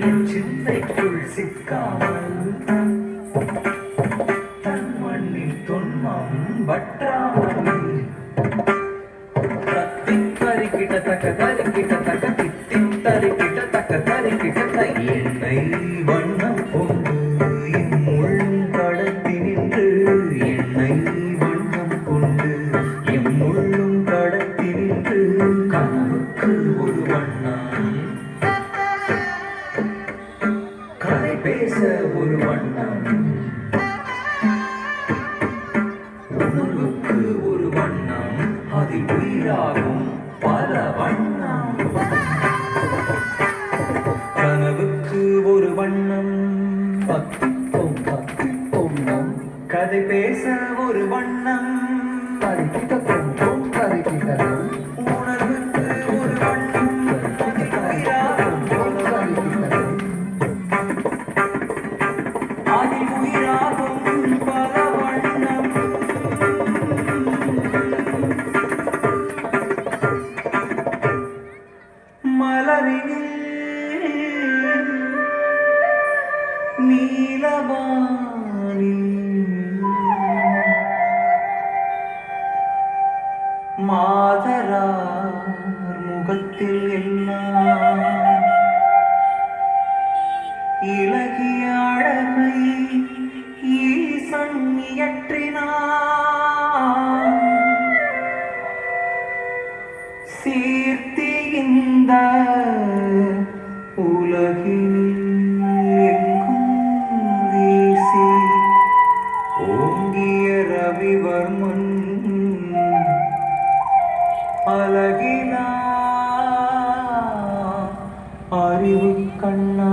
என் சிந்தைக்குள் சிக்காமல் தன் மண்ணில் தொன்மம் வற்றாமல் தரிக்கிட்ட தக்க தரிக்கிட்ட தக்க தித்தின் தரிக்கிட்ட தக்க தரிக்கிட்ட தை என்னை வண்ணம் கொண்டு எம்முள்ளும் கடத்தி நின்று என்னை வண்ணம் கொண்டு எம்முள்ளும் கடத்தி நின்று கனவுக்கு ஒரு வண்ணம் கதை பேச ஒரு வண்ணம் உணர்வுக்கு ஒரு வண்ணம் அதில் உயிராகும் பல வண்ணம் கனவுக்கு ஒரு வண்ணம் பத்திப்போம் பத்திப்போம் கதை பேச ஒரு வண்ணம் உணர்வுக்கு ஒரு வண்ணம் அதில் உயிராகும் பல வண்ணம் மலரினில் நீலவானில் மாதரார் முகத்தில் எல்லாம் இலகிய அழகை ஈசன் இயற்றினான் சீர்த்தி இந்த உலகில் எங்கும் வீசி ஓங்கிய ரவிவர்மன் அழகினா அறிவு கண்ணா